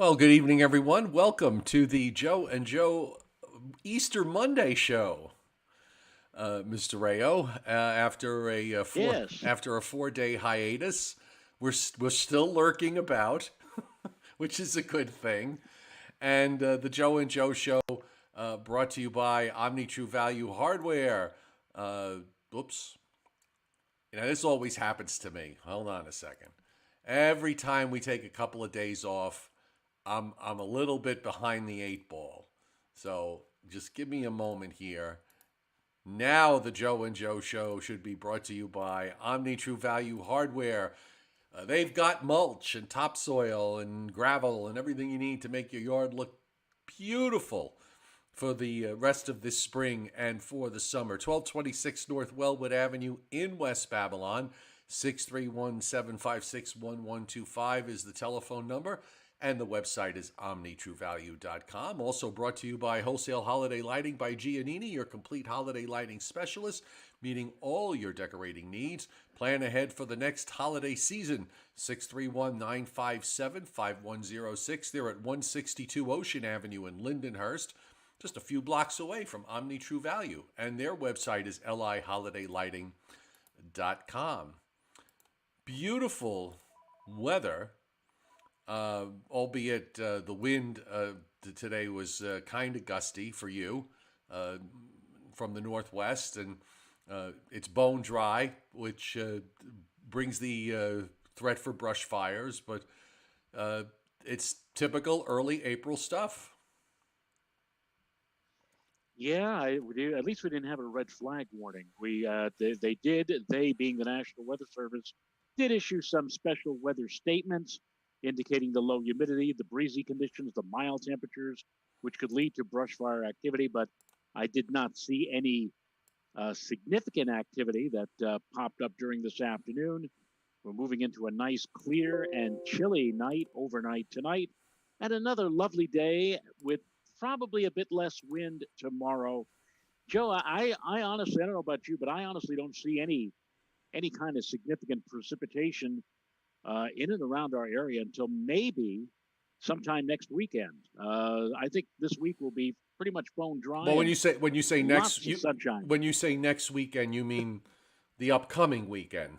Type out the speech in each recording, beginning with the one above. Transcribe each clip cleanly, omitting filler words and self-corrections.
Well, good evening, everyone. Welcome to the Joe and Joe Easter Monday show, Mr. Rayo. Yes. After a 4 day hiatus, we're still lurking about, which is a good thing. And the Joe and Joe show, brought to you by Omni True Value Hardware. Uh, Oops, this always happens to me. Hold on a second. Every time we take a couple of days off, I'm a little bit behind the eight ball. So just give me a moment here. Now the Joe and Joe show should be brought to you by Omni True Value Hardware. They've got mulch and topsoil and gravel and everything you need to make your yard look beautiful for the rest of this spring and for the summer. 1226 North Wellwood Avenue in West Babylon. 631-756-1125 is the telephone number. And the website is omnitruevalue.com. Also brought to you by Wholesale Holiday Lighting by Giannini, your complete holiday lighting specialist, meeting all your decorating needs. Plan ahead for the next holiday season. 631-957-5106. They're at 162 Ocean Avenue in Lindenhurst, just a few blocks away from Omni True Value. And their website is liholidaylighting.com. Beautiful weather. Albeit the wind today was kind of gusty for you from the northwest, and it's bone dry, which brings the threat for brush fires, but it's typical early April stuff. At least we didn't have a red flag warning. They being the National Weather Service, did issue some special weather statements indicating the low humidity, the breezy conditions, the mild temperatures, which could lead to brush fire activity. But I did not see any significant activity that popped up during this afternoon. We're moving into a nice, clear, and chilly night overnight tonight, and another lovely day with probably a bit less wind tomorrow. Joe, I honestly, I don't know about you, but I honestly don't see any kind of significant precipitation in and around our area until maybe sometime next weekend. I think this week will be pretty much bone dry Well, and when you say lots of sunshine. when you say next weekend, you mean the upcoming weekend,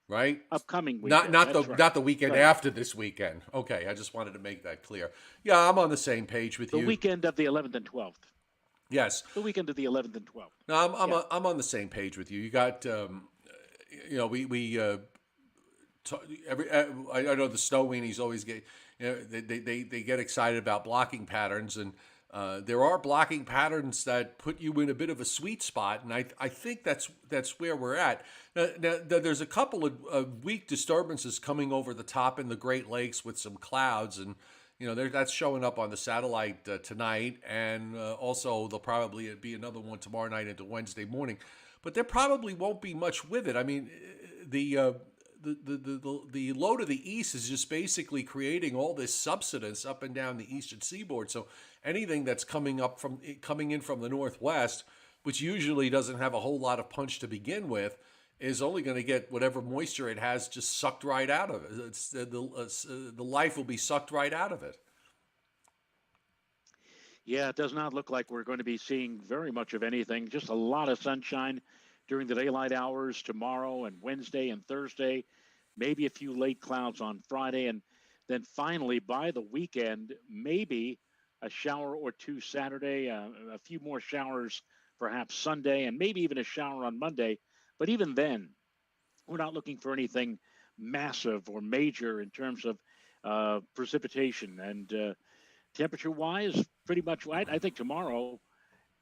right? Upcoming Not weekend. not the That's right. not the weekend Right. after this weekend. Okay, I just wanted to make that clear. Yeah, I'm on the same page with The you. weekend of the 11th and 12th. Yes. The weekend of the 11th and 12th. No, Yeah. I'm on the same page with you. You got we I know the snow weenies always get they get excited about blocking patterns, and there are blocking patterns that put you in a bit of a sweet spot, and I think that's where we're at. Now, there's a couple of weak disturbances coming over the top in the Great Lakes with some clouds, and that's showing up on the satellite tonight, and also there'll probably be another one tomorrow night into Wednesday morning, but there probably won't be much with it. I mean, the low to the east is just basically creating all this subsidence up and down the eastern seaboard. So anything that's coming in from the northwest, which usually doesn't have a whole lot of punch to begin with, is only going to get whatever moisture it has just sucked right out of it. The life will be sucked right out of it. Yeah, it does not look like we're going to be seeing very much of anything. Just a lot of sunshine during the daylight hours tomorrow and Wednesday and Thursday. Maybe a few late clouds on Friday. And then finally, by the weekend, maybe a shower or two Saturday, a few more showers perhaps Sunday, and maybe even a shower on Monday. But even then, we're not looking for anything massive or major in terms of precipitation. And temperature wise, pretty much, I think tomorrow,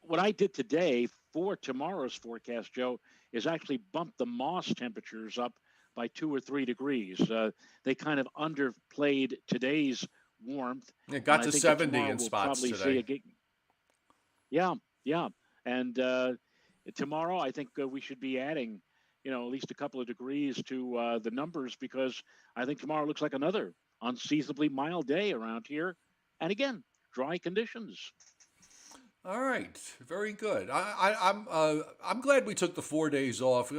what I did today for tomorrow's forecast, Joe, is actually bump the Moss temperatures up by 2 or 3 degrees. They kind of underplayed today's warmth, It and got I to think that 70 tomorrow in we'll spots probably see today. yeah, yeah, and tomorrow I think we should be adding, at least a couple of degrees to the numbers because I think tomorrow looks like another unseasonably mild day around here, and again, dry conditions. All right, very good. I'm glad we took the 4 days off.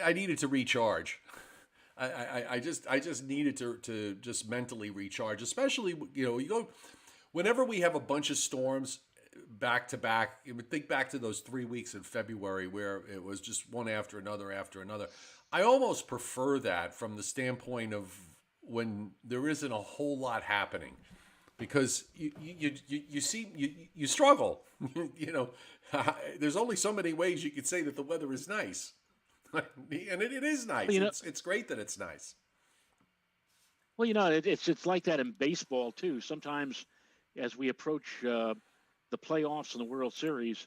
I needed to recharge. I just needed to just mentally recharge, especially you go whenever we have a bunch of storms back to back. You would think back to those 3 weeks in February where it was just one after another after another. I almost prefer that from the standpoint of when there isn't a whole lot happening because you see you struggle. you know, there's only so many ways you could say that the weather is nice, and it is nice. You know, It's great that it's nice. well, it's like that in baseball too. Sometimes, as we approach the playoffs and the World Series,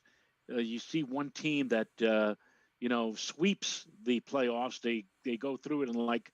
you see one team that sweeps the playoffs. They go through it in like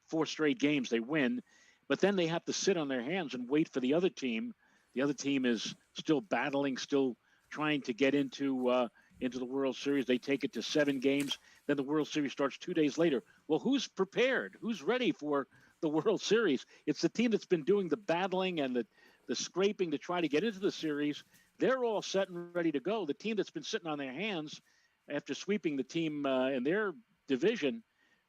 4 straight games. They win, but then they have to sit on their hands and wait for the other team. The other team is still battling, still trying to get into the World Series. They take it to 7 games. Then the World Series starts 2 days later. Well, who's prepared? Who's ready for the World Series? It's the team that's been doing the battling and the scraping to try to get into the series. They're all set and ready to go. The team that's been sitting on their hands after sweeping the team in their division,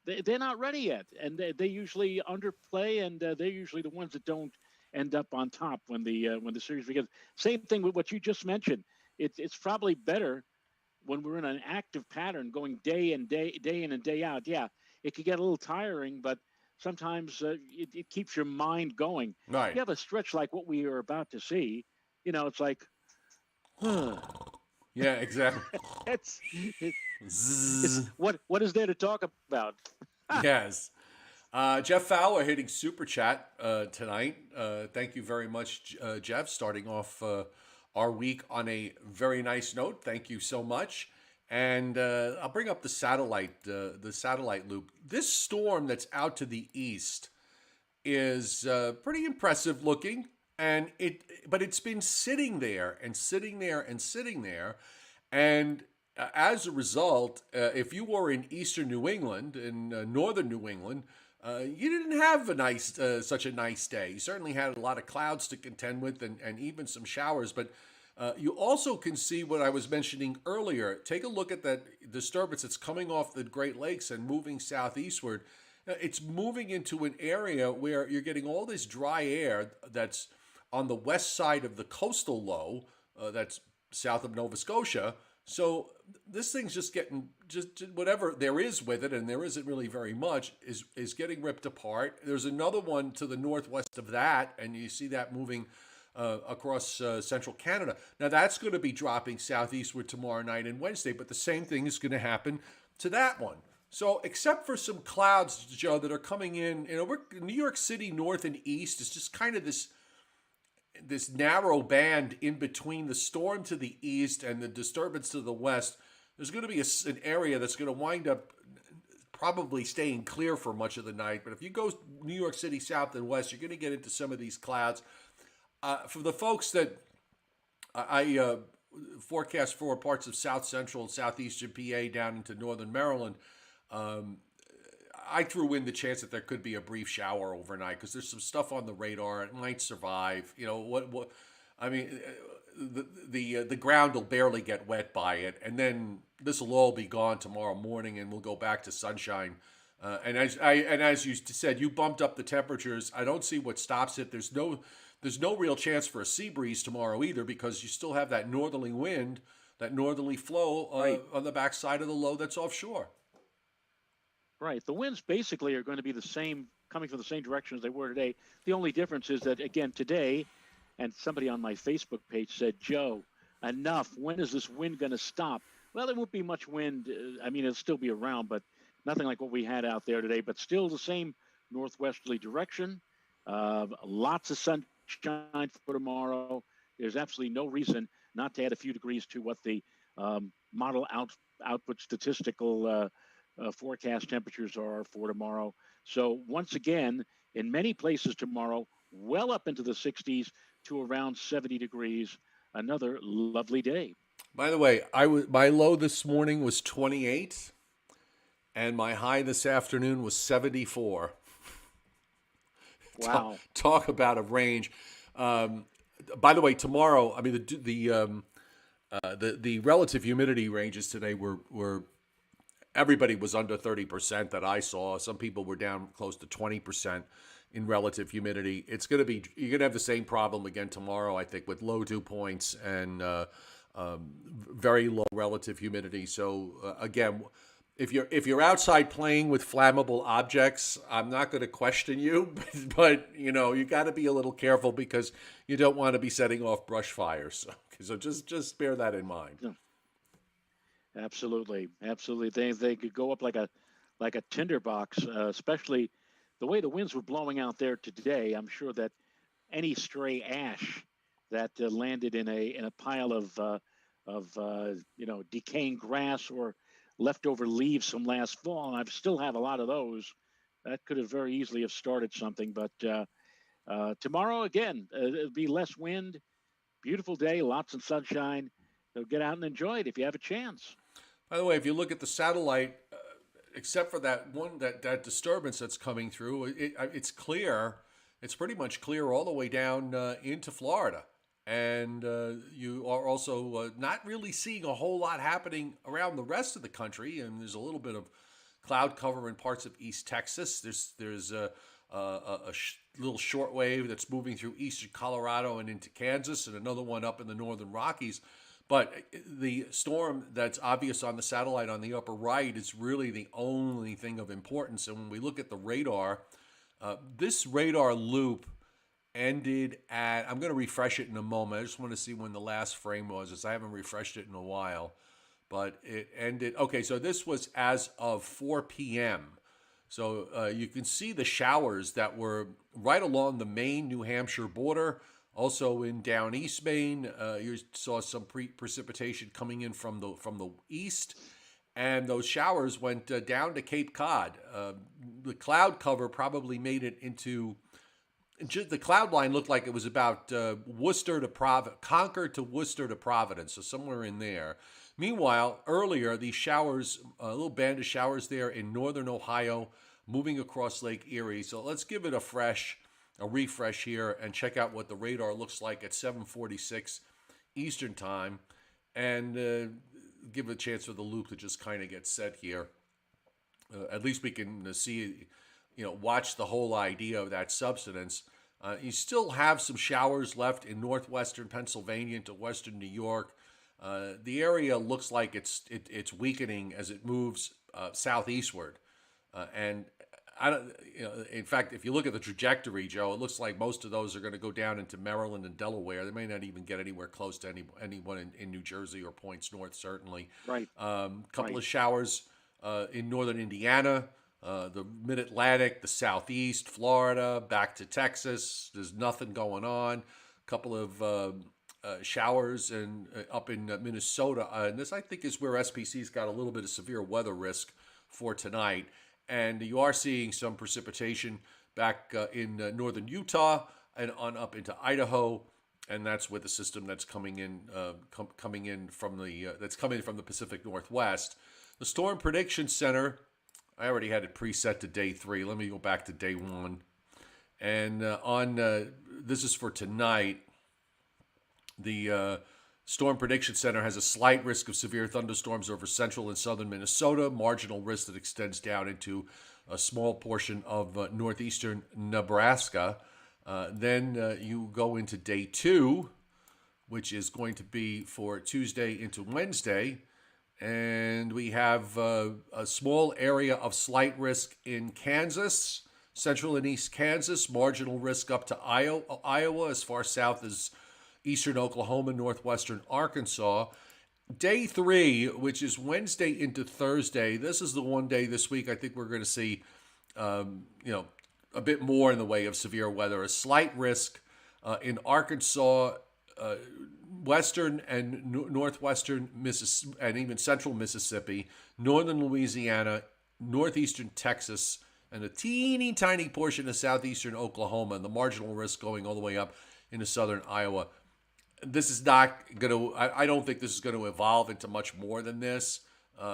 they're not ready yet. And they usually underplay, and they're usually the ones that don't end up on top when the series begins. Same thing with what you just mentioned. It's probably better when we're in an active pattern going day in and day out. Yeah, it could get a little tiring, but sometimes it keeps your mind going. Right. You have a stretch like what we are about to see. It's like, Yeah, exactly. it's what is there to talk about? Yes. Jeff Fowler hitting super chat tonight. Thank you very much, Jeff. Starting off our week on a very nice note. Thank you so much. And I'll bring up the satellite loop. This storm that's out to the east is pretty impressive looking, but it's been sitting there and sitting there and sitting there, and as a result, if you were in eastern New England and northern New England, you didn't have such a nice day. You certainly had a lot of clouds to contend with and even some showers. But you also can see what I was mentioning earlier. Take a look at that disturbance that's coming off the Great Lakes and moving southeastward. It's moving into an area where you're getting all this dry air that's on the west side of the coastal low, that's south of Nova Scotia. So this thing's just getting just whatever there is with it, and there isn't really very much, is getting ripped apart. There's another one to the northwest of that, and you see that moving across central Canada. Now that's going to be dropping southeastward tomorrow night and Wednesday, but the same thing is going to happen to that one. So except for some clouds, Joe, that are coming in, New York City north and east is just kind of this narrow band in between the storm to the east and the disturbance to the west. There's going to be an area that's going to wind up probably staying clear for much of the night. But if you go New York City south and west, you're going to get into some of these clouds. For the folks that I forecast for parts of south central and southeastern PA down into northern Maryland, I threw in the chance that there could be a brief shower overnight because there's some stuff on the radar. It might survive. What? I mean, the ground will barely get wet by it, and then this will all be gone tomorrow morning, and we'll go back to sunshine. And as you said, you bumped up the temperatures. I don't see what stops it. There's no real chance for a sea breeze tomorrow either because you still have that northerly wind, that northerly flow on the backside of the low that's offshore. Right. The winds basically are going to be the same, coming from the same direction as they were today. The only difference is that, again, today, and somebody on my Facebook page said, Joe, enough. When is this wind going to stop? Well, there won't be much wind. I mean, it'll still be around, but nothing like what we had out there today. But still the same northwesterly direction. Lots of sunshine for tomorrow. There's absolutely no reason not to add a few degrees to what the model output statistical forecast temperatures are for tomorrow. So once again, in many places tomorrow, well up into the 60s to around 70 degrees. Another lovely day. By the way, my low this morning was 28, and my high this afternoon was 74. Wow! Talk about a range. By the way, tomorrow, I mean the relative humidity ranges today were everybody was under 30% that I saw. Some people were down close to 20% in relative humidity. You're going to have the same problem again tomorrow, I think, with low dew points and very low relative humidity. So again, if you're outside playing with flammable objects, I'm not going to question you, but you got to be a little careful because you don't want to be setting off brush fires. So just bear that in mind. Yeah, absolutely, absolutely. They could go up like a tinderbox, especially the way the winds were blowing out there today. I'm sure that any stray ash that landed in a pile of decaying grass or leftover leaves from last fall, and I still have a lot of those. That could have very easily have started something. But tomorrow again, it'll be less wind, beautiful day, lots of sunshine. So get out and enjoy it if you have a chance. By the way, if you look at the satellite, except for that disturbance that's coming through, it's clear. It's pretty much clear all the way down into Florida, and you are also not really seeing a whole lot happening around the rest of the country. And there's a little bit of cloud cover in parts of East Texas. There's little short wave that's moving through eastern Colorado and into Kansas, and another one up in the northern Rockies. But the storm that's obvious on the satellite on the upper right is really the only thing of importance. And when we look at the radar, this radar loop ended at, I'm going to refresh it in a moment. I just want to see when the last frame was, as I haven't refreshed it in a while. But it ended, okay, so this was as of 4 p.m. So you can see the showers that were right along the Maine, New Hampshire border. Also in down East Maine, you saw some precipitation coming in from the east, and those showers went down to Cape Cod. The cloud cover probably made it into. The cloud line looked like it was about Concord to Worcester to Providence, so somewhere in there. Meanwhile, earlier these showers, a little band of showers there in northern Ohio, moving across Lake Erie. So let's give it a refresh here and check out what the radar looks like at 7:46 Eastern time, and give a chance for the loop to just kind of get set here. At least we can see, watch the whole idea of that subsidence. You still have some showers left in northwestern Pennsylvania into western New York. The area looks like it's weakening as it moves southeastward, and I don't. In fact, if you look at the trajectory, Joe, it looks like most of those are going to go down into Maryland and Delaware. They may not even get anywhere close to anyone in New Jersey or points north, certainly. Right. Couple of showers in northern Indiana, the Mid-Atlantic, the Southeast, Florida, back to Texas. There's nothing going on. Couple of showers and up in Minnesota. And this, I think, is where SPC's got a little bit of severe weather risk for tonight. And you are seeing some precipitation back in northern Utah and on up into Idaho, and that's with the system that's coming in from the Pacific Northwest. The Storm Prediction Center, I already had it preset to day 3. Let me go back to day 1, and this is for tonight. The Storm Prediction Center has a slight risk of severe thunderstorms over central and southern Minnesota, marginal risk that extends down into a small portion of northeastern Nebraska. Then you go into day 2, which is going to be for Tuesday into Wednesday. And we have a small area of slight risk in Kansas, central and east Kansas, marginal risk up to Iowa, as far south as eastern Oklahoma, northwestern Arkansas. Day 3, which is Wednesday into Thursday, this is the one day this week I think we're going to see, a bit more in the way of severe weather. A slight risk in Arkansas, western and northwestern Mississippi, and even central Mississippi, northern Louisiana, northeastern Texas, and a teeny tiny portion of southeastern Oklahoma, and the marginal risk going all the way up into southern Iowa. This is not going to, I don't think this is going to evolve into much more than this.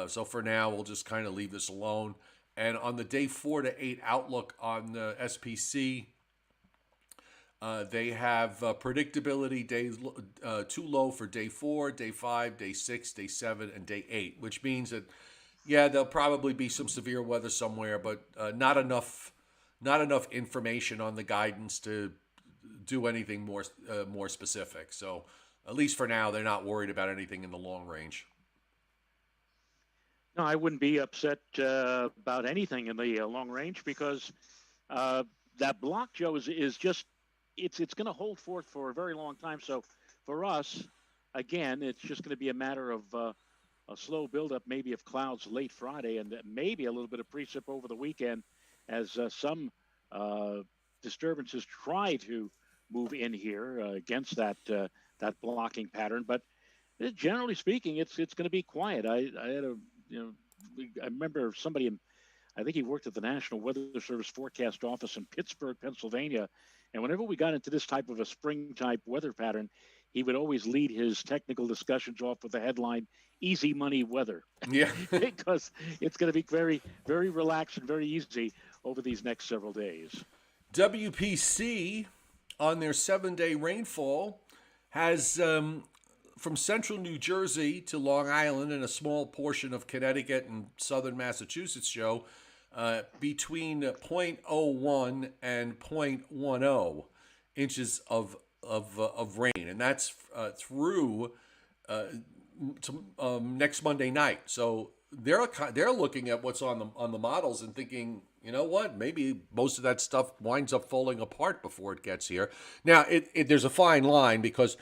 So for now, we'll just kind of leave this alone. And on the day 4 to 8 outlook on the SPC, they have predictability too low for day 4, day 5, day 6, day 7, and day 8, which means that, Yeah, there'll probably be some severe weather somewhere, but not enough information on the guidance to do anything more specific. So at least for now, they're not worried about anything in the long range. No, I wouldn't be upset about anything in the long range because uh, that block, Joe, is just it's going to hold forth for a very long time. So for us, again, it's just going to be a matter of a slow buildup, maybe of clouds late Friday, and maybe a little bit of precip over the weekend, as some uh, disturbances try to move in here against that blocking pattern. But generally speaking, it's going to be quiet. I had a you know I remember somebody I think he worked at the National Weather Service forecast office in Pittsburgh, Pennsylvania. And whenever we got into this type of a spring type weather pattern, he would always lead his technical discussions off with the headline, "Easy Money Weather," Yeah. because it's going to be very, very relaxed and very easy over these next several days. WPC on their 7-day rainfall has from central New Jersey to Long Island and a small portion of Connecticut and southern Massachusetts, Joe, between zero point zero 0.01 and 0.10 inches of rain, and that's through next Monday night. So they're looking at what's on the models and thinking, you know what, maybe most of that stuff winds up falling apart before it gets here. Now, there's a fine line because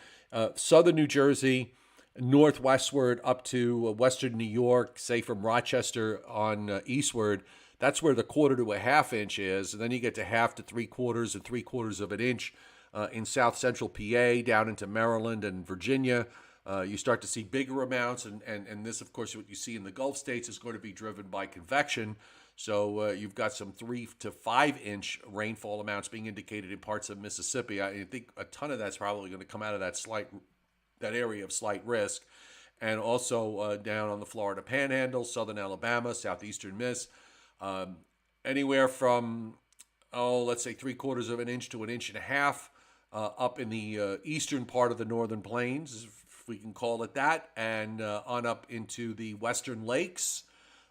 southern New Jersey, northwestward up to western New York, say from Rochester on eastward, that's where the quarter to a half inch is. And then you get to half to 3/4 and 3/4 of an inch in south central PA, down into Maryland and Virginia. You start to see bigger amounts. And this, of course, what you see in the Gulf states is going to be driven by convection. So you've got some 3 to 5 inch rainfall amounts being indicated in parts of Mississippi. I think a ton of that's probably going to come out of that area of slight risk, and also down on the Florida Panhandle, southern Alabama, southeastern Miss, anywhere from let's say 3/4 of an inch to an inch and a half up in the eastern part of the northern plains, if we can call it that, and on up into the western lakes.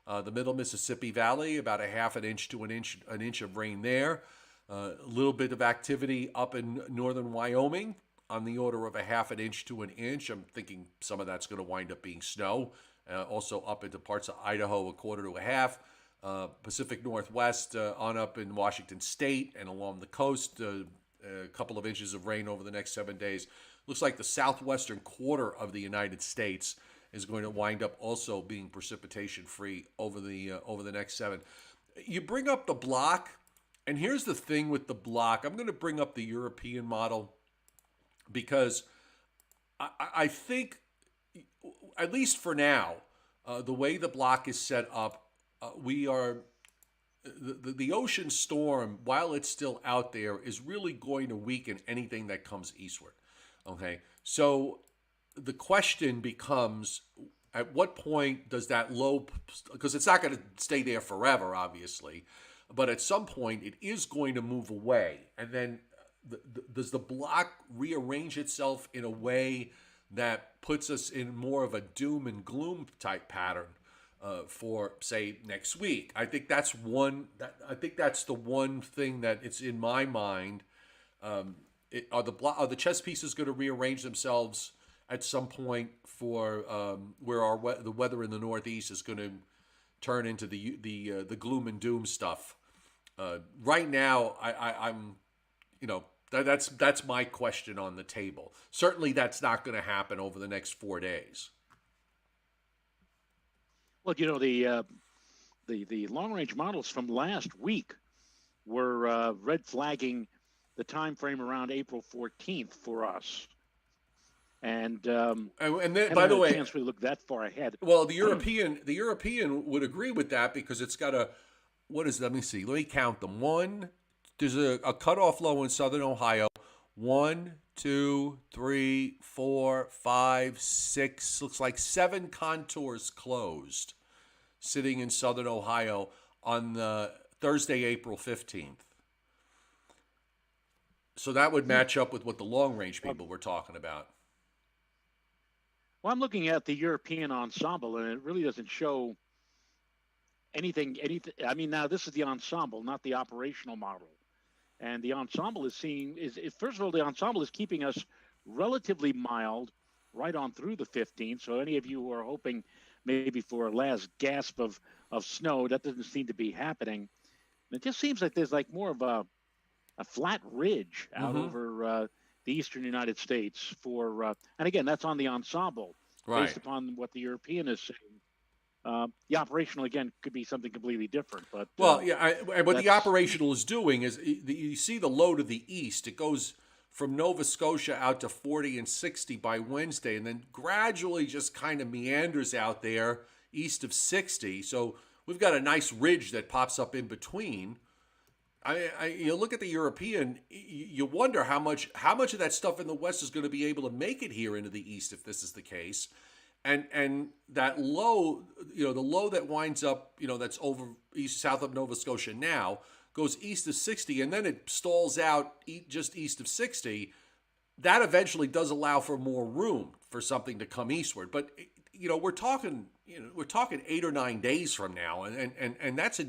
The middle Mississippi Valley, about a half an inch to an inch of rain there. A little bit of activity up in northern Wyoming on the order of a half an inch to an inch. I'm thinking some of that's going to wind up being snow. Also up into parts of Idaho, a quarter to a half. Pacific Northwest on up in Washington State and along the coast, a couple of inches of rain over the next 7 days. Looks like the southwestern quarter of the United States is going to wind up also being precipitation free over the next 7. You bring up the block, and here's the thing with the block. I'm going to bring up the European model because I think, at least for now, the way the block is set up, we are the ocean storm, while it's still out there, is really going to weaken anything that comes eastward. Okay, so the question becomes, at what point does that low, because it's not going to stay there forever, obviously, but at some point it is going to move away. And then does the block rearrange itself in a way that puts us in more of a doom and gloom type pattern for, say, next week? I think that's the one thing that it's in my mind. Are the chess pieces going to rearrange themselves at some point for where the weather in the Northeast is going to turn into the gloom and doom stuff? Right now, I'm that's my question on the table. Certainly, that's not going to happen over the next 4 days. Well, the long range models from last week were red flagging the time frame around April 14th for us. And then, by the way, chance to look that far ahead. Well, the European would agree with that because it's got let me see. Let me count them. There's a cutoff low in southern Ohio. 1, 2, 3, 4, 5, 6. Looks like 7 contours closed, sitting in southern Ohio on the Thursday, April 15th. So that would match up with what the long range people were talking about. Well, I'm looking at the European ensemble, and it really doesn't show anything. I mean, now this is the ensemble, not the operational model. And the ensemble is first of all, the ensemble is keeping us relatively mild right on through the 15th. So any of you who are hoping maybe for a last gasp of snow, that doesn't seem to be happening. It just seems like there's like more of a flat ridge out over the eastern United States and again, that's on the ensemble, based upon what the European is saying. The operational, again, could be something completely different. But well, yeah, and what the operational is doing is you see the low to the east. It goes from Nova Scotia out to 40 and 60 by Wednesday, and then gradually just kind of meanders out there east of 60. So we've got a nice ridge that pops up in between. You look at the European, you wonder how much of that stuff in the west is going to be able to make it here into the east if this is the case. And that low, the low that winds up, that's over south of Nova Scotia now, goes east of 60, and then it stalls out just east of 60. That eventually does allow for more room for something to come eastward. But we're talking 8 or 9 days from now, and that's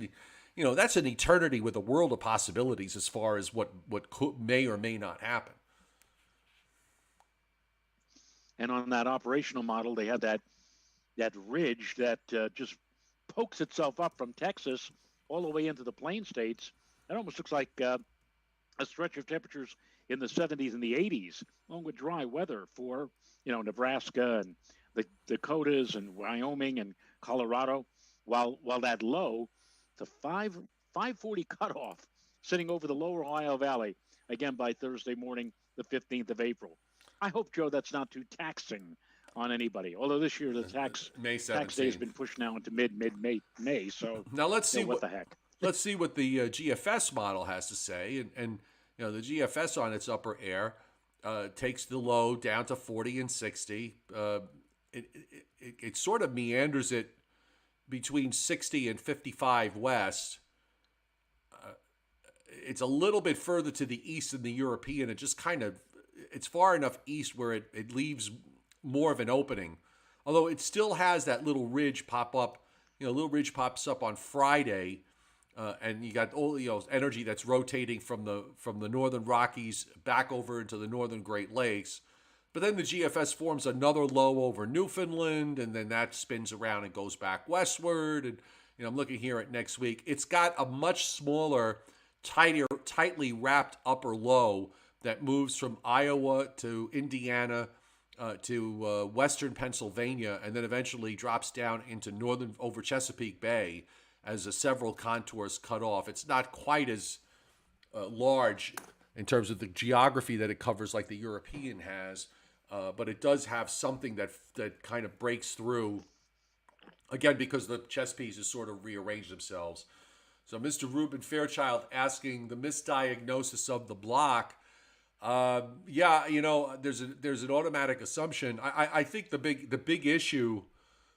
that's an eternity with a world of possibilities as far as what may or may not happen. And on that operational model, they have that ridge that just pokes itself up from Texas all the way into the Plain States. It almost looks like a stretch of temperatures in the 70s and the 80s, along with dry weather for Nebraska and the Dakotas and Wyoming and Colorado. While that low, the 540 cutoff sitting over the lower Ohio Valley again by Thursday morning, the 15th of April. I hope, Joe, that's not too taxing on anybody. Although this year the tax day has been pushed now into mid-May. So now let's see what the heck. Let's see what the GFS model has to say. And the GFS on its upper air takes the low down to 40 and 60. It sort of meanders it between 60 and 55 west. It's a little bit further to the east than the European. It just it's far enough east where it leaves more of an opening. Although it still has that little ridge pop up. Little ridge pops up on Friday, and you got all energy that's rotating from the northern Rockies back over into the northern Great Lakes. But then the GFS forms another low over Newfoundland, and then that spins around and goes back westward. And I'm looking here at next week. It's got a much smaller, tightly wrapped upper low that moves from Iowa to Indiana to western Pennsylvania, and then eventually drops down into northern over Chesapeake Bay as several contours cut off. It's not quite as large in terms of the geography that it covers like the European has, but it does have something that kind of breaks through, again, because the chess pieces sort of rearrange themselves. So Mr. Ruben Fairchild asking the misdiagnosis of the block. There's an automatic assumption. I think the big issue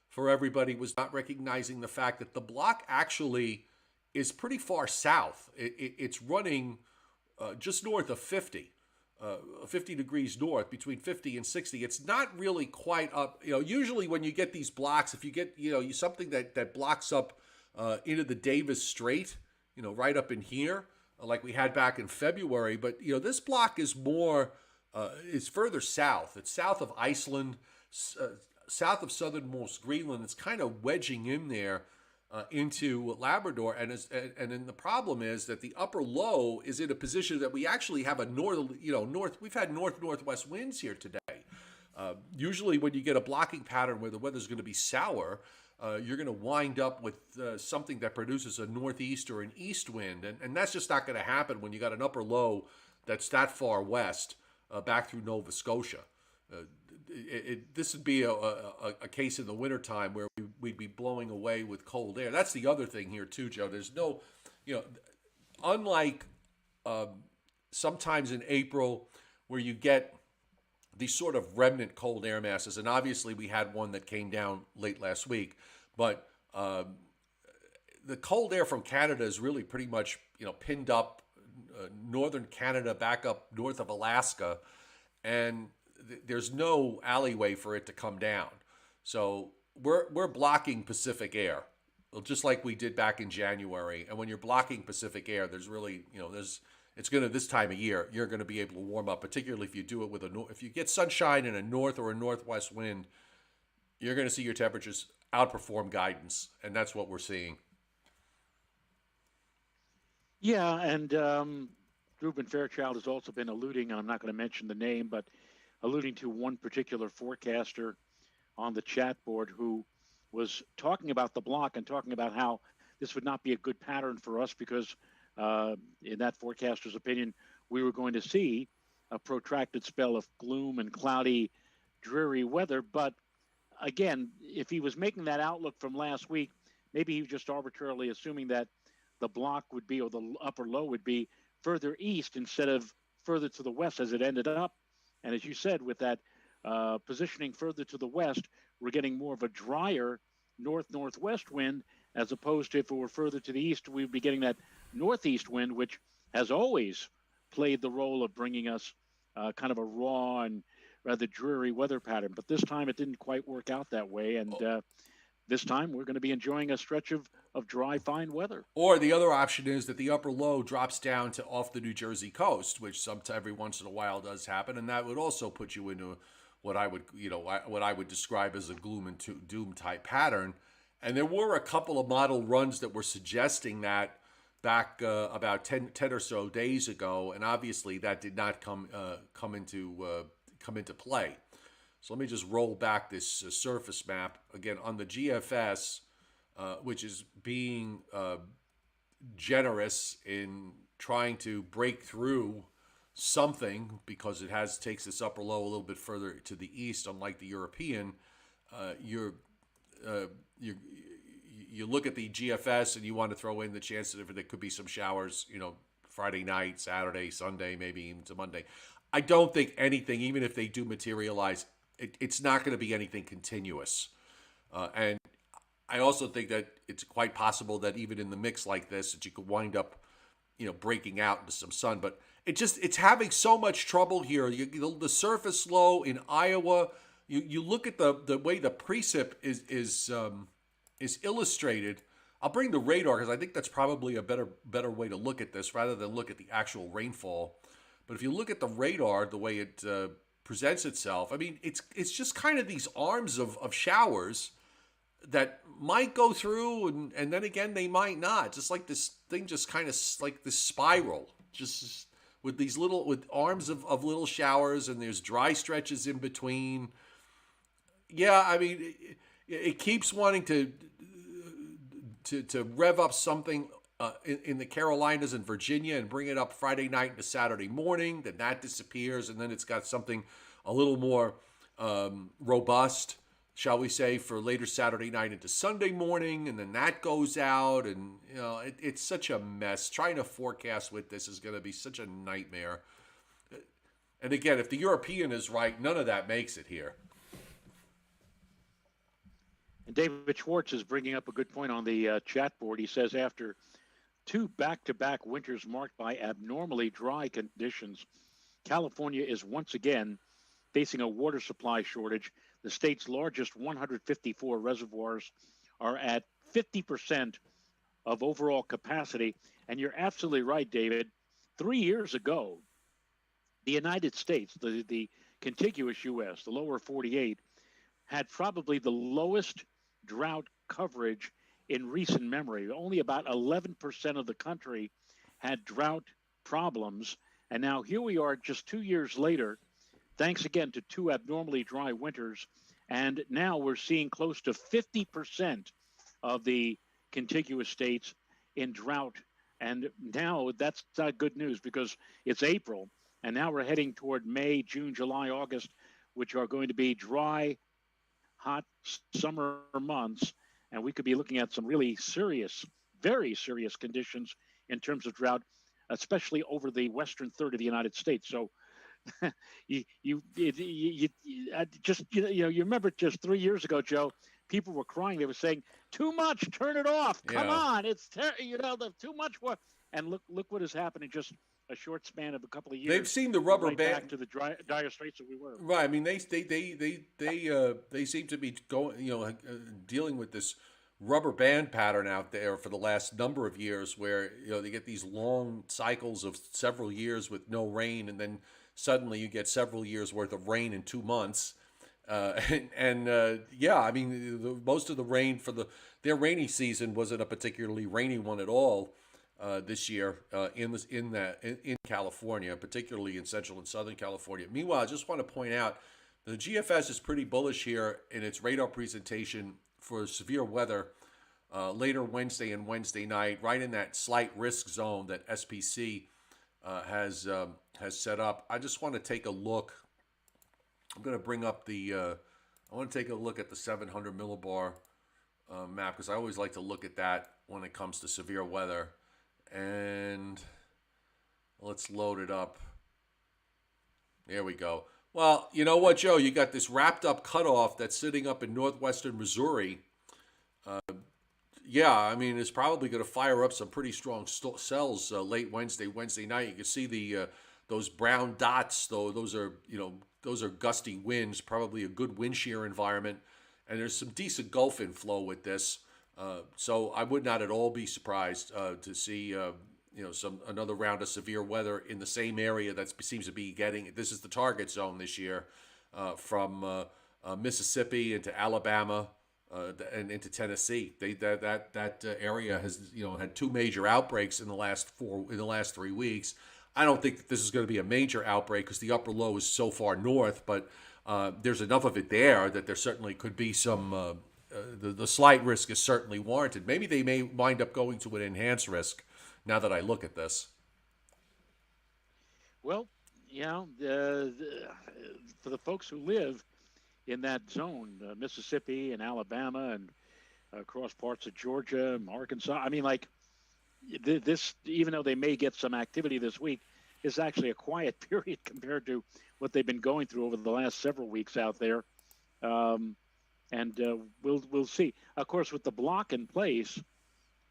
for everybody was not recognizing the fact that the block actually is pretty far south. It's running just north of 50 degrees north, between 50 and 60. It's not really quite up. Usually when you get these blocks, if you get something that blocks up into the Davis Strait, right up in here, like we had back in February. But this block is is further south. It's south of Iceland, south of southernmost Greenland. It's kind of wedging in there into Labrador, and then the problem is that the upper low is in a position that we actually have a north. We've had northwest winds here today. Usually, when you get a blocking pattern where the weather's going to be sour, you're going to wind up with something that produces a northeast or an east wind, and that's just not going to happen when you got an upper low that's that far west back through Nova Scotia. This would be a case in the wintertime where we'd be blowing away with cold air. That's the other thing here too, Joe. There's no, unlike sometimes in April where you get these sort of remnant cold air masses, and obviously we had one that came down late last week, but the cold air from Canada is really pretty much pinned up northern Canada back up north of Alaska, and there's no alleyway for it to come down. So we're blocking Pacific air, just like we did back in January. And when you're blocking Pacific air, there's really, it's going to, this time of year, you're going to be able to warm up, particularly if you do it with if you get sunshine and a north or a northwest wind, you're going to see your temperatures outperform guidance. And that's what we're seeing. Yeah, and Ruben Fairchild has also been alluding, and I'm not going to mention the name, but alluding to one particular forecaster on the chat board who was talking about the block and talking about how this would not be a good pattern for us because, in that forecaster's opinion, we were going to see a protracted spell of gloom and cloudy, dreary weather. But again, if he was making that outlook from last week, maybe he was just arbitrarily assuming that the block would be, or the upper low would be further east instead of further to the west as it ended up. And as you said, with that positioning further to the west, we're getting more of a drier north-northwest wind, as opposed to if it were further to the east, we'd be getting that northeast wind, which has always played the role of bringing us kind of a raw and rather dreary weather pattern. But this time it didn't quite work out that way. And this time we're going to be enjoying a stretch of dry, fine weather. Or the other option is that the upper low drops down to off the New Jersey coast, which every once in a while does happen, and that would also put you into what I would describe as a gloom and doom type pattern. And there were a couple of model runs that were suggesting that back about 10 or so days ago, and obviously that did not come into play. So let me just roll back this surface map again on the GFS, which is being generous in trying to break through something because it takes this upper low a little bit further to the east. Unlike the European, you look at the GFS and you want to throw in the chance that there could be some showers, Friday night, Saturday, Sunday, maybe even to Monday. I don't think anything, even if they do materialize, it's not going to be anything continuous. And I also think that it's quite possible that even in the mix like this, that you could wind up, breaking out into some sun. But it's having so much trouble here. The surface low in Iowa, you look at the way the precip is illustrated. I'll bring the radar because I think that's probably a better way to look at this rather than look at the actual rainfall. But if you look at the radar, the way it presents itself, I mean, it's just kind of these arms of showers that might go through, and then again, they might not. Just like this thing, just kind of like this spiral, just with these with arms of little showers, and there's dry stretches in between. Yeah, I mean, it keeps wanting to rev up something in the Carolinas and Virginia and bring it up Friday night into Saturday morning. Then that disappears, and then it's got something a little more robust, shall we say, for later Saturday night into Sunday morning, and then that goes out, and it's such a mess. Trying to forecast with this is going to be such a nightmare. And again, if the European is right, none of that makes it here. And David Schwartz is bringing up a good point on the chat board. He says after 2 back-to-back winters marked by abnormally dry conditions, California is once again facing a water supply shortage. The state's largest 154 reservoirs are at 50% of overall capacity. And you're absolutely right, David. 3 years ago, the United States, the contiguous U.S., the lower 48, had probably the lowest drought coverage in recent memory. Only about 11% of the country had drought problems. And now here we are just 2 years later, thanks again to 2 abnormally dry winters. And now we're seeing close to 50% of the contiguous states in drought. And now that's not good news because it's April. And now we're heading toward May, June, July, August, which are going to be dry, hot summer months. And we could be looking at some really serious, very serious conditions in terms of drought, especially over the western third of the United States. So you remember just 3 years ago, Joe, people were crying. They were saying, too much, turn it off. Come on. It's, too much. And look what has happened in just a short span of a couple of years. They've seen the rubber band back to the dire straits that we were. Right. I mean, they seem to be going, dealing with this rubber band pattern out there for the last number of years, where they get these long cycles of several years with no rain, and then suddenly you get several years worth of rain in 2 months. Yeah, I mean, most of the rain for their rainy season wasn't a particularly rainy one at all this year in California, particularly in Central and Southern California. Meanwhile, I just want to point out the GFS is pretty bullish here in its radar presentation for severe weather later Wednesday and Wednesday night, right in that slight risk zone that SPC has set up. I just want to take a look. I'm going to bring up I want to take a look at the 700 millibar map, because I always like to look at that when it comes to severe weather. And let's load it up. There we go. Well, you know what, Joe? You got this wrapped up cutoff that's sitting up in northwestern Missouri. Yeah, I mean, it's probably going to fire up some pretty strong cells late Wednesday night. You can see those brown dots, though. Those are gusty winds, probably a good wind shear environment, and there's some decent Gulf inflow with this. So I would not at all be surprised to see another round of severe weather in the same area that seems to be getting. This is the target zone this year, from Mississippi into Alabama and into Tennessee. That area has had two major outbreaks in the last 3 weeks. I don't think that this is going to be a major outbreak because the upper low is so far north, but there's enough of it there that there certainly could be some. The slight risk is certainly warranted. Maybe they may wind up going to an enhanced risk now that I look at this. Well, for the folks who live in that zone, Mississippi and Alabama and across parts of Georgia, Arkansas, I mean, like, this, even though they may get some activity this week, is actually a quiet period compared to what they've been going through over the last several weeks out there. We'll see. Of course, with the block in place,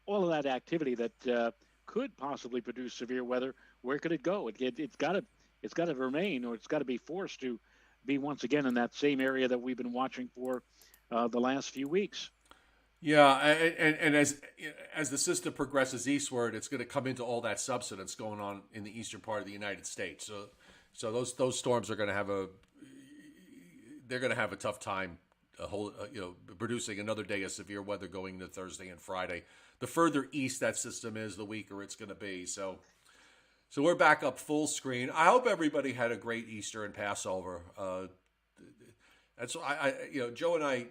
all of that activity that could possibly produce severe weather, where could it go? It's got to remain, or it's got to be forced to be once again in that same area that we've been watching for the last few weeks. Yeah, and as the system progresses eastward, it's going to come into all that subsidence going on in the eastern part of the United States. So those storms are going to have a tough time producing another day of severe weather going into Thursday and Friday. The further east that system is, the weaker it's going to be. So we're back up full screen. I hope everybody had a great Easter and Passover. That's Joe and I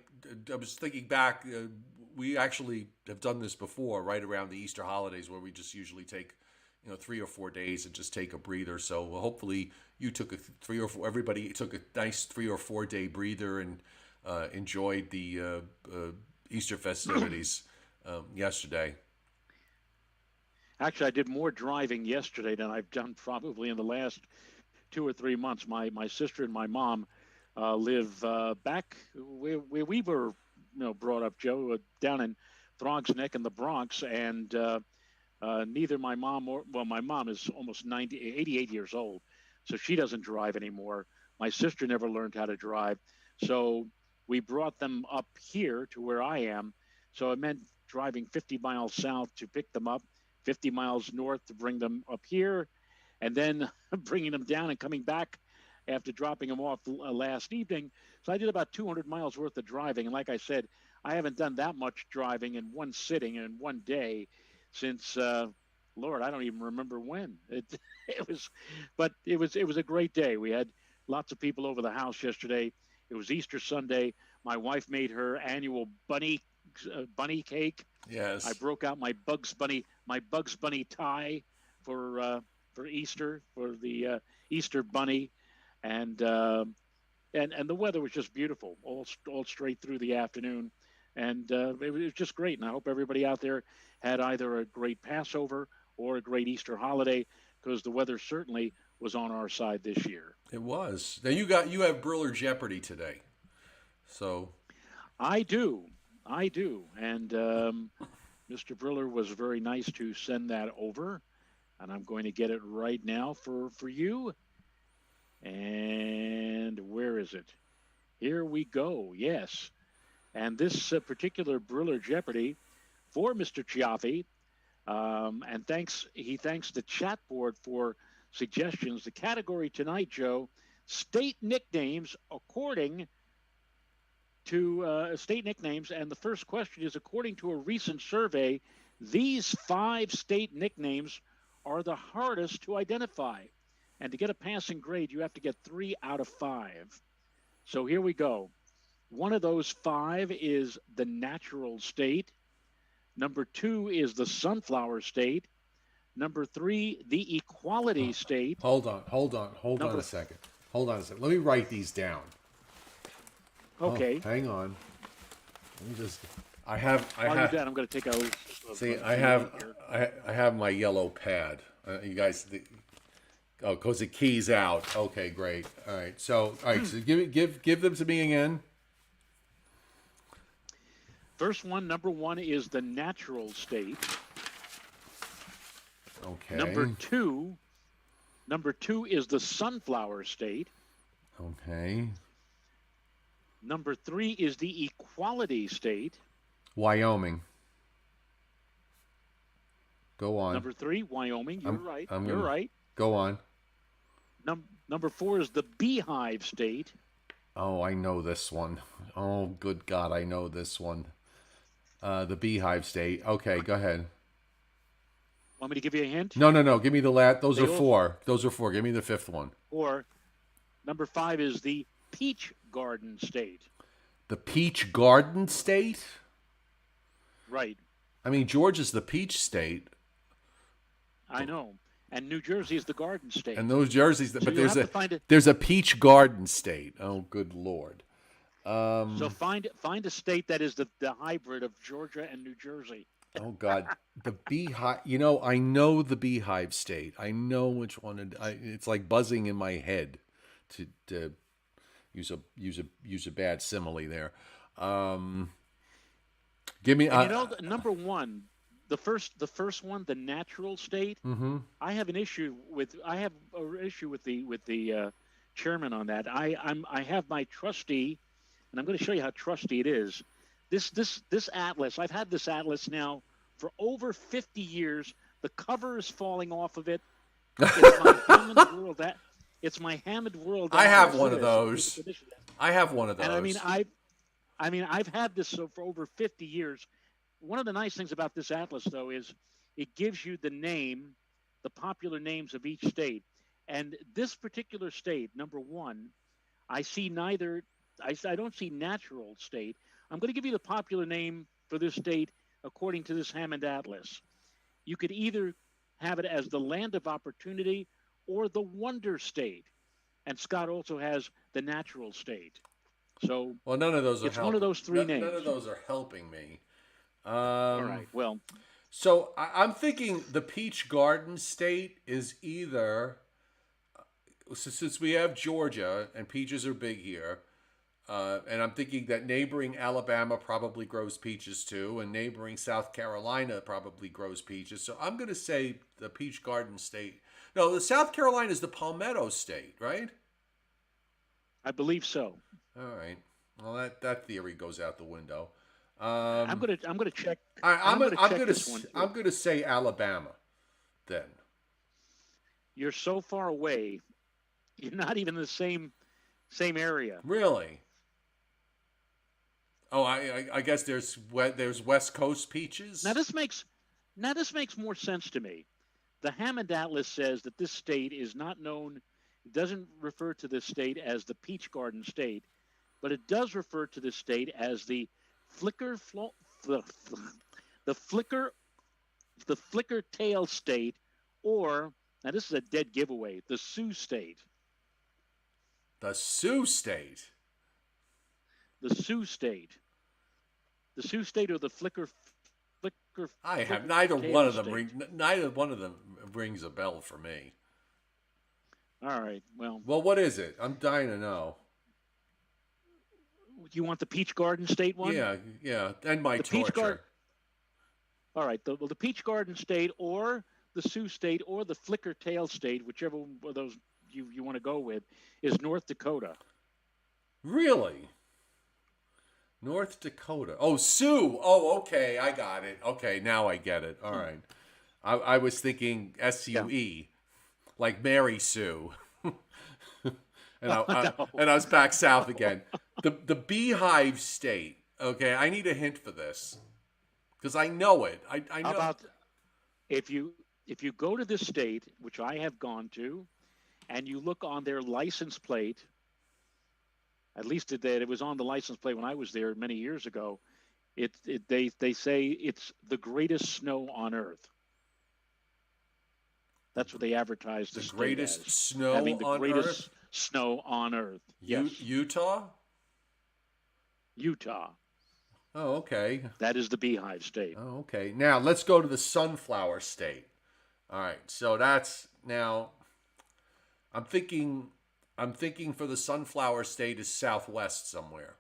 was thinking back. We actually have done this before, right around the Easter holidays, where we just usually take 3 or 4 days and just take a breather. So hopefully you took everybody took a nice 3 or 4 day breather and enjoyed the Easter festivities yesterday. Actually, I did more driving yesterday than I've done probably in the last 2 or 3 months. My sister and my mom live back where we were brought up, Joe, down in Throgs Neck in the Bronx, and neither my mom my mom is almost 88 years old, so she doesn't drive anymore. My sister never learned how to drive, so we brought them up here to where I am. So it meant driving 50 miles south to pick them up, 50 miles north to bring them up here, and then bringing them down and coming back after dropping them off last evening. So I did about 200 miles worth of driving. And like I said, I haven't done that much driving in one sitting and in one day since, Lord, I don't even remember when. It was a great day. We had lots of people over the house yesterday. It was Easter Sunday. My wife made her annual bunny cake. Yes. I broke out my Bugs Bunny tie for Easter, for the Easter bunny, and the weather was just beautiful all straight through the afternoon, and it was just great. And I hope everybody out there had either a great Passover or a great Easter holiday, because the weather certainly was on our side this year. It was. Now you have Briller Jeopardy today, so I do, and Mr. Briller was very nice to send that over, and I'm going to get it right now for you. And where is it? Here we go. Yes. And this particular Briller Jeopardy for Mr. Chiaffi, and he thanks the chat board for suggestions. The category tonight, Joe, state nicknames according to state nicknames. And the first question is, according to a recent survey, these 5 state nicknames are the hardest to identify. And to get a passing grade, you have to get 3 out of 5. So here we go. One of those 5 is the natural state. Number 2 is the sunflower state. Number 3, the equality state. Hold on a second. Let me write these down. Okay. Oh, hang on. Let me just. I While you're done, I'm going to take a. See, I have my yellow pad. You guys. Because it keys out. Okay, great. All right. So give them to me again. First one, number 1 is the natural state. Okay. Number two is the sunflower state. Okay. Number 3 is the equality state. Wyoming. Go on. Number 3, Wyoming. You're right. You're right. Go on. Number 4 is the beehive state. Oh, I know this one. Oh, good God, I know this one. The beehive state. Okay, go ahead. Want me to give you a hint? No. Give me the last. Those are 4. Those are 4. Give me the 5th one. Or number 5 is the peach garden state. The peach garden state? Right. I mean, Georgia's the peach state. I know. And New Jersey is the garden state. And those jerseys, so but there's a peach garden state. Oh, good Lord. So find a state that is the hybrid of Georgia and New Jersey. Oh God, the beehive. I know the beehive state. I know which one. It's like buzzing in my head. To use a bad simile there. Give me. Number 1, the first one, the natural state. Mm-hmm. I have an issue with the chairman on that. I have my trustee, and I'm going to show you how trusty it is. This atlas, I've had this atlas now for over 50 years. The cover is falling off of it. It's my Hammond World. It's my Hammond World. I have one of those. I have one of those. And I've had this for over 50 years. One of the nice things about this atlas, though, is it gives you the popular names of each state. And this particular state, number 1, I don't see natural state. I'm going to give you the popular name for this state according to this Hammond Atlas. You could either have it as the land of opportunity or the wonder state. And Scott also has the natural state. So none of those are it's one of those 3 names. None of those are helping me. All right. Well, so I'm thinking the peach garden state is either, since we have Georgia and peaches are big here, and I'm thinking that neighboring Alabama probably grows peaches too, and neighboring South Carolina probably grows peaches. So I'm going to say the peach garden state. No, the South Carolina is the palmetto state, right? I believe so. All right. Well, that theory goes out the window. I'm gonna check. I'm gonna say Alabama. Then you're so far away. You're not even in the same area. Really? Oh, I guess there's West Coast peaches. Now this makes more sense to me. The Hammond Atlas says that this state is not known. It doesn't refer to this state as the Peach Garden State, but it does refer to this state as the flicker tail state, or now this is a dead giveaway, the Sioux state. The Sioux state. The Sioux state. The Sioux state or the flicker. I have neither one of them. Neither one of them rings a bell for me. All right. Well, what is it? I'm dying to know. You want the Peach Garden State one? Yeah. And my torture. All right. The Peach Garden State or the Sioux State or the Flicker Tail State, whichever of those you want to go with, is North Dakota. Really? North Dakota. Oh, Sioux. Oh, okay. I got it. Okay, now I get it. All right. I was thinking Yeah. SUE, like Mary Sue. And No. and I was back south again. The Beehive State. Okay, I need a hint for this because I know it. I How know. about if you go to this state, which I have gone to, and you look on their license plate, at least it was on the license plate when I was there many years ago. They say it's the greatest snow on earth. That's what they advertise the The state greatest as, snow having the on greatest Earth. snow on earth. Yes, Utah. Utah. Oh, okay. That is the Beehive State. Oh, okay. Now let's go to the Sunflower State. All right. So that's now. I'm thinking. For the Sunflower State is Southwest somewhere.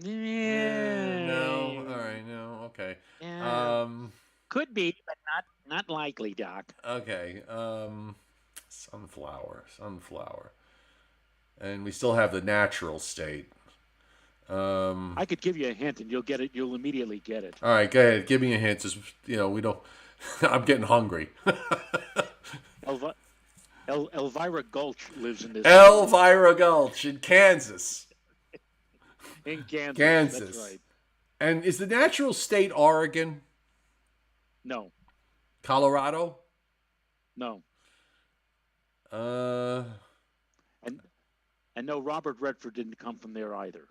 Yeah. No. All right. No. Okay. Yeah. Could be, but not likely, Doc. Okay. Sunflower. And we still have the natural state. I could give you a hint, and you'll get it. You'll immediately get it. All right, go ahead. Give me a hint. Just, we don't. I'm getting hungry. Elvira Gulch lives in this. Elvira Gulch in Kansas. In Kansas. Kansas. That's right. And is the natural state Oregon? No. Colorado? No. Uh. And no, Robert Redford didn't come from there either.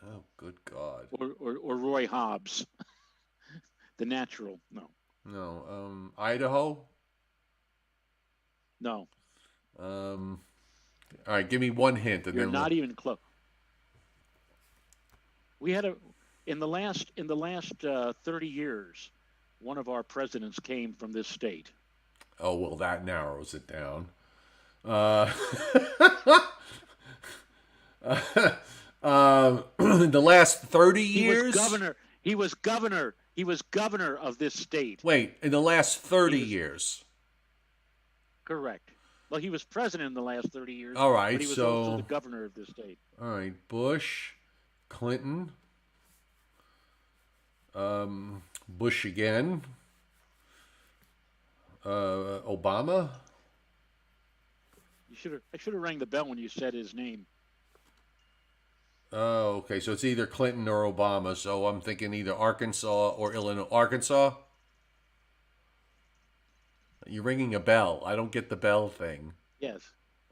Oh, good God. Or Roy Hobbs. The natural. No. No. Idaho? No. All right, give me one hint. And You're then not even close. We had in the last 30 years, one of our presidents came from this state. Oh, well, that narrows it down. In the last 30 years? He was governor of this state. Wait, in the last 30 years? Correct. Well, he was president in the last 30 years. All right, but he was so also the governor of this state. All right, Bush, Clinton, Bush again, Obama. I should have rang the bell when you said his name. Oh, okay. So it's either Clinton or Obama. So I'm thinking either Arkansas or Illinois. Arkansas? You're ringing a bell. I don't get the bell thing. Yes.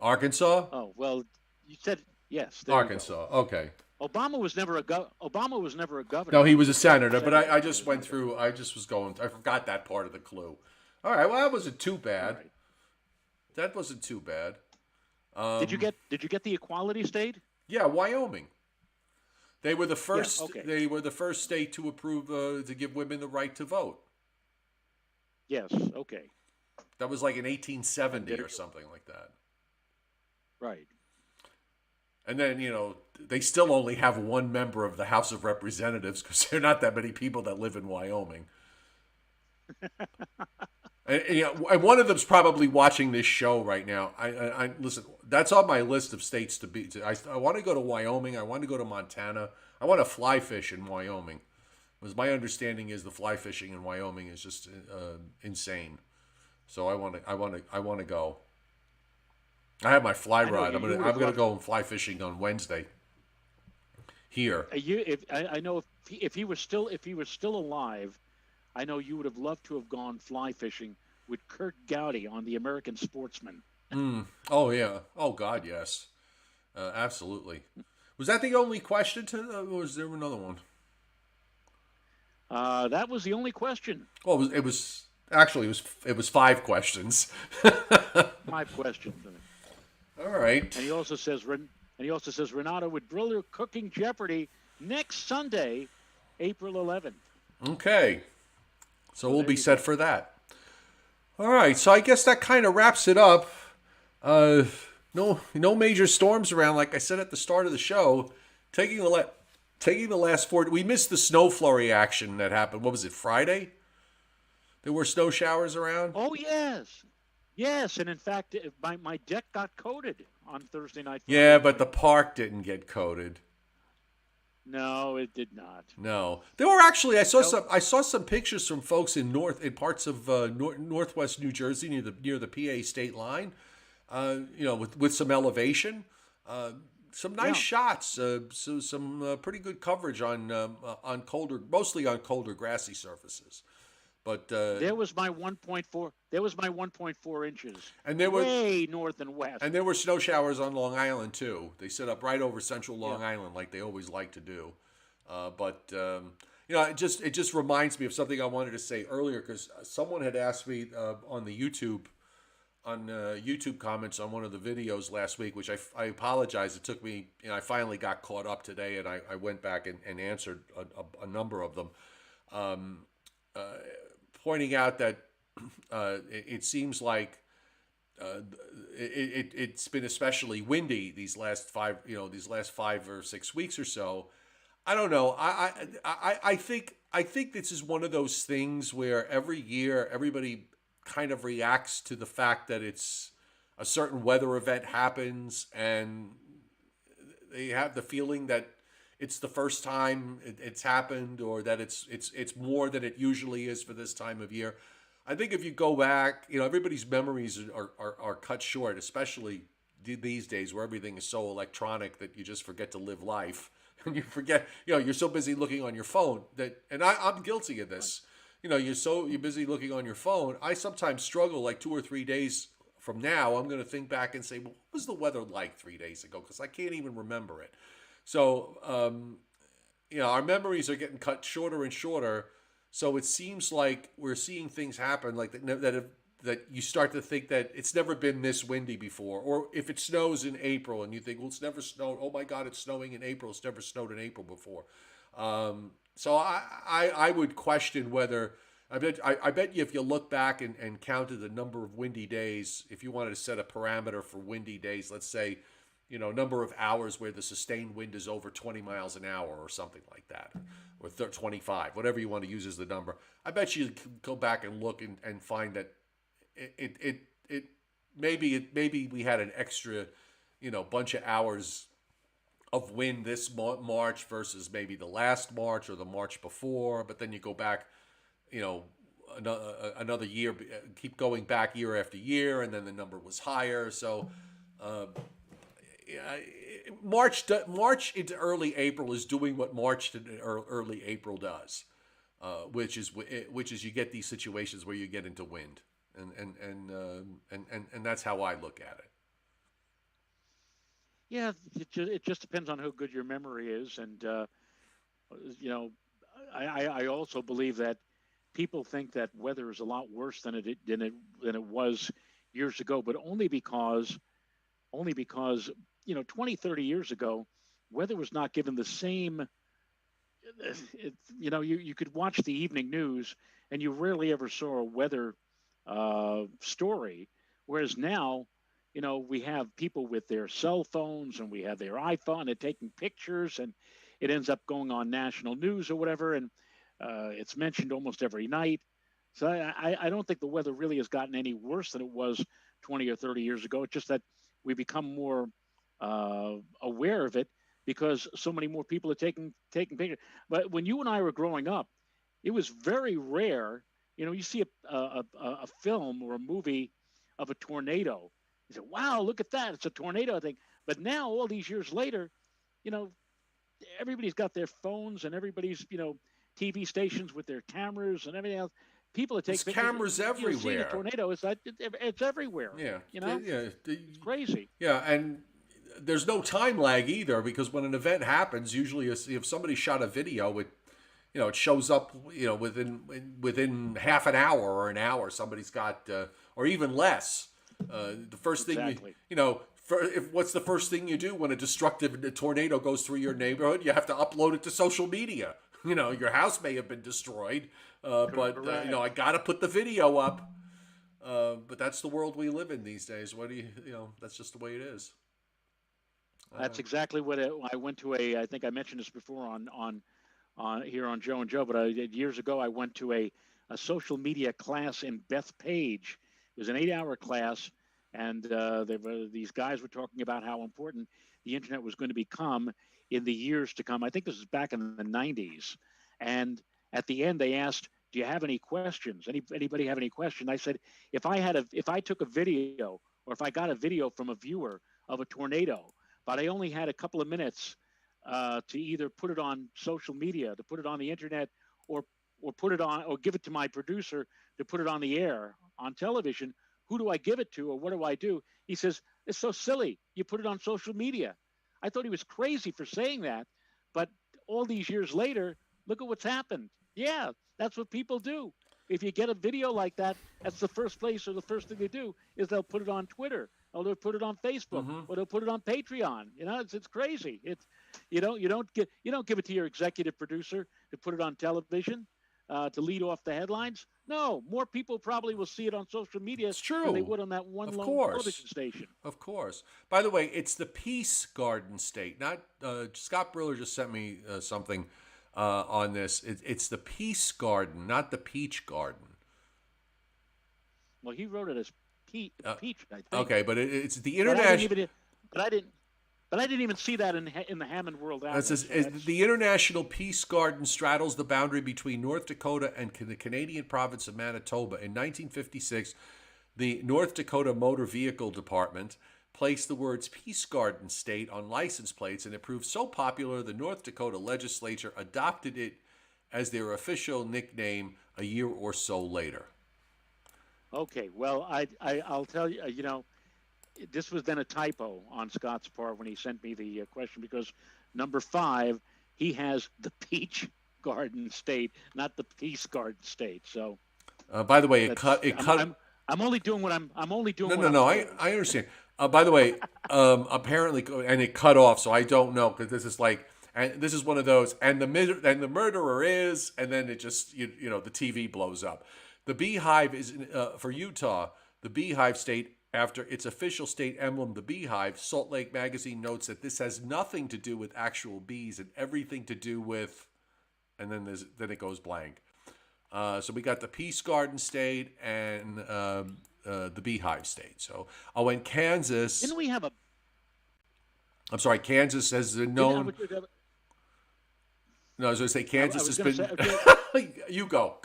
Arkansas? Oh, well, you said yes. Arkansas. Okay. Obama was never a governor. No, he was a senator, but I just went through. I forgot that part of the clue. All right. Well, that wasn't too bad. Right. That wasn't too bad. Did you get the equality state? Yeah, Wyoming. They were the first. Yeah, okay. They were the first state to approve to give women the right to vote. Yes. Okay. That was like in 1870 or something like that. Right. And then they still only have one member of the House of Representatives because there are not that many people that live in Wyoming. And one of them's probably watching this show right now. I listen. That's on my list of states to be. I want to go to Wyoming. I want to go to Montana. I want to fly fish in Wyoming. Because my understanding is the fly fishing in Wyoming is just insane. So I want to go. I have my fly rod. I'm gonna go and fly fishing on Wednesday. Here. I know if he was still alive, I know you would have loved to have gone fly fishing with Kurt Gowdy on The American Sportsman. Oh, yeah. Oh, God, yes. Absolutely. Was that the only question, or was there another one? That was the only question. Well, it was 5 questions. 5 questions. All right. And he also says Renato with Briller cooking Jeopardy next Sunday, April 11th. Okay. So we'll be set for that. All right. So I guess that kind of wraps it up. No major storms around, like I said at the start of the show. Taking the last 4. We missed the snow flurry action that happened. What was it, Friday? There were snow showers around? Oh, yes. Yes, and in fact, my deck got coated on Thursday night, Friday Yeah, but the morning? park didn't get coated. No, it did not. No, there were actually Nope. I saw some pictures from folks in parts of northwest New Jersey near the PA state line. With some elevation, some nice Yeah. shots. Some pretty good coverage on colder, mostly on colder grassy surfaces. But There was my 1.4. There was my 1.4 inches, and way north and west. there were snow showers on Long Island too. They set up right over central Yeah. Long Island like they always like to do. It just reminds me of something I wanted to say earlier because someone had asked me on the YouTube comments on one of the videos last week, which I apologize. It took me, I finally got caught up today, and I went back and answered a number of them, pointing out that it seems like it's been especially windy these last 5 or 6 weeks or so. I don't know. I think this is one of those things where every year everybody kind of reacts to the fact that it's a certain weather event happens, and they have the feeling that it's the first time it's happened, or that it's more than it usually is for this time of year. I think if you go back, everybody's memories are cut short, especially these days where everything is so electronic that you just forget to live life. And you forget, you're so busy looking on your phone I'm guilty of this. You're busy looking on your phone. I sometimes struggle, like 2 or 3 days from now, I'm going to think back and say, well, what was the weather like 3 days ago? Because I can't even remember it. So, our memories are getting cut shorter and shorter. So it seems like we're seeing things happen like that you start to think that it's never been this windy before. Or if it snows in April and you think, well, it's never snowed. Oh my God, it's snowing in April. It's never snowed in April before. So I would question whether, I bet you if you look back and counted the number of windy days, if you wanted to set a parameter for windy days, let's say, number of hours where the sustained wind is over 20 miles an hour or something like that, or 25, whatever you want to use as the number. I bet you could go back and look and find that it maybe we had an extra, bunch of hours of wind this March versus maybe the last March or the March before. But then you go back, another year, keep going back year after year, and then the number was higher. So March into early April is doing what March to early April does, which is you get these situations where you get into wind, and that's how I look at it. Yeah, it just depends on how good your memory is, and I also believe that people think that weather is a lot worse than it was years ago, but only because 20, 30 years ago, weather was not given the same. You could watch the evening news, and you rarely ever saw a weather story, whereas now, we have people with their cell phones and we have their iPhone and taking pictures, and it ends up going on national news or whatever, and it's mentioned almost every night. So I don't think the weather really has gotten any worse than it was 20 or 30 years ago. It's just that we become more aware of it because so many more people are taking pictures. But when you and I were growing up, it was very rare. You see a film or a movie of a tornado. You say, "Wow, look at that! It's a tornado!" I think. But now, all these years later, you know, everybody's got their phones and everybody's TV stations with their cameras and everything else. People are taking There's pictures. cameras Seeing a everywhere. tornado it's everywhere. Yeah, It's crazy. yeah, and there's no time lag either, because when an event happens, usually if somebody shot a video, it shows up within half an hour or an hour. Somebody's got or even less. The first thing Exactly. what's the first thing you do when a destructive tornado goes through your neighborhood? You have to upload it to social media. Your house may have been destroyed, but I got to put the video up. But that's the world we live in these days. That's just the way it is. That's exactly what I went to I think I mentioned this before on here on Joe and Joe, but years ago I went to a social media class in Bethpage. It was an 8-hour class and these guys were talking about how important the internet was going to become in the years to come. I think this was back in the 90s, and at the end they asked, "Do you have any questions? Anybody have any questions?" I said, if I took a video, or if I got a video from a viewer of a tornado, but I only had a couple of minutes to either put it on social media, to put it on the internet, or put it on, or give it to my producer to put it on the air on television, who do I give it to, or what do I do? He says, it's so silly. You put it on social media. I thought he was crazy for saying that, but all these years later, look at what's happened. Yeah, that's what people do. If you get a video like that, that's the first place, or the first thing they do is they'll put it on Twitter, or they'll put it on Facebook, or they'll put it on Patreon. It's crazy. It's you don't give it to your executive producer to put it on television to lead off the headlines. No, more people probably will see it on social media than they would on that one lone television station. Of course. By the way, it's the Peace Garden State. Not Scott Briller just sent me something on this. It's the Peace Garden, not the Peach Garden. Well, he wrote it as peach, I think. Okay, but it's the international. But I didn't even see that in the Hammond World Atlas. The International Peace Garden straddles the boundary between North Dakota and the Canadian province of Manitoba. In 1956, the North Dakota Motor Vehicle Department placed the words Peace Garden State on license plates, and it proved so popular the North Dakota legislature adopted it as their official nickname a year or so later. Okay, well, I'll tell you, this was then a typo on Scott's part when he sent me the question, because number 5, he has the Peach Garden State, not the Peace Garden State. So, by the way, it cut. I'm only doing what I'm. I'm only doing. No. I understand. By the way, apparently, and it cut off, so I don't know, because this is like, and this is one of those, and the murderer is, and then it just the TV blows up. The beehive is for Utah. The beehive state. After its official state emblem, the beehive, Salt Lake Magazine notes that this has nothing to do with actual bees and everything to do with, and then it goes blank. So we got the Peace Garden State and the Beehive State. So, and Kansas. Didn't we have a? I'm sorry, Kansas has known. No, I was going to say Kansas has been. You go.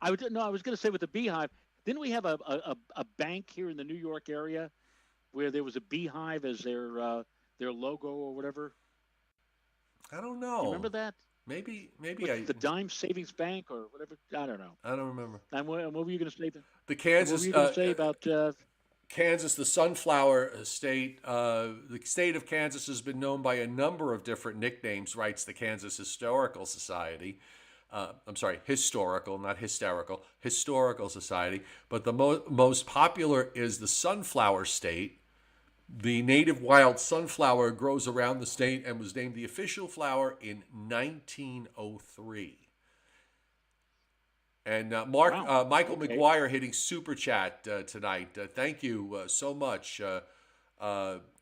I was going to say with the beehive. Didn't we have a bank here in the New York area where there was a beehive as their logo or whatever? I don't know. Do you remember that? Maybe the Dime Savings Bank or whatever. I don't know. I don't remember. And what were you going to say? The Kansas. What were you going to say about Kansas, the sunflower state? The state of Kansas has been known by a number of different nicknames. Writes the Kansas Historical Society. I'm sorry, historical, not hysterical, historical society. But the most popular is the sunflower state. The native wild sunflower grows around the state and was named the official flower in 1903. And Michael McGuire hitting Super Chat tonight. Thank you so much.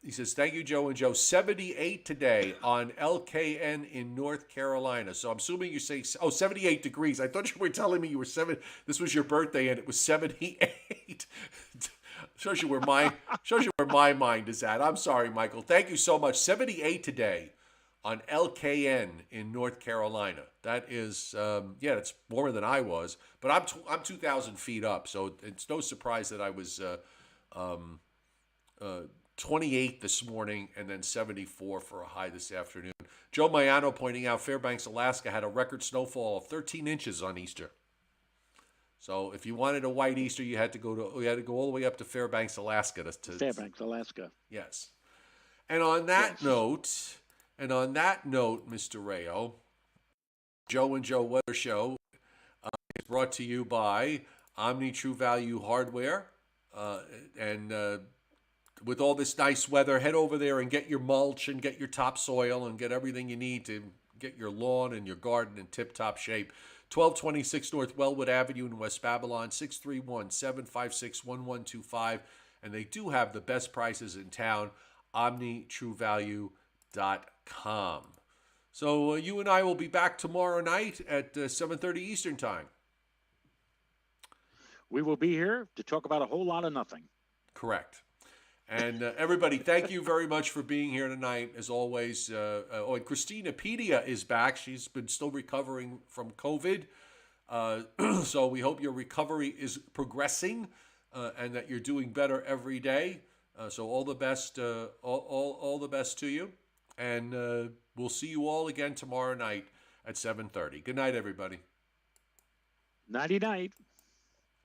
He says, thank you, Joe and Joe. 78 today on LKN in North Carolina. So I'm assuming you say, 78 degrees. I thought you were telling me you were this was your birthday and it was 78. Shows you where my mind is at. I'm sorry, Michael. Thank you so much. 78 today on LKN in North Carolina. That is, it's warmer than I was. But I'm 2,000 feet up, so it's no surprise that I was 28 this morning and then 74 for a high this afternoon. Joe Maiano pointing out Fairbanks, Alaska had a record snowfall of 13 inches on Easter. So if you wanted a white Easter, you had to go all the way up to Fairbanks, Alaska. Fairbanks, Alaska. Yes. And on that note, Mr. Rayo, Joe and Joe Weather Show is brought to you by Omni True Value Hardware. With all this nice weather, head over there and get your mulch and get your topsoil and get everything you need to get your lawn and your garden in tip-top shape. 1226 North Wellwood Avenue in West Babylon, 631-756-1125. And they do have the best prices in town, OmniTrueValue.com. So you and I will be back tomorrow night at 7:30 Eastern Time. we will be here to talk about a whole lot of nothing. Correct. And everybody, thank you very much for being here tonight. As always, and Christina Pedia is back. She's been still recovering from COVID. So we hope your recovery is progressing and that you're doing better every day. So all the best, all the best to you. And we'll see you all again tomorrow night at 7:30. Good night, everybody. Nighty night.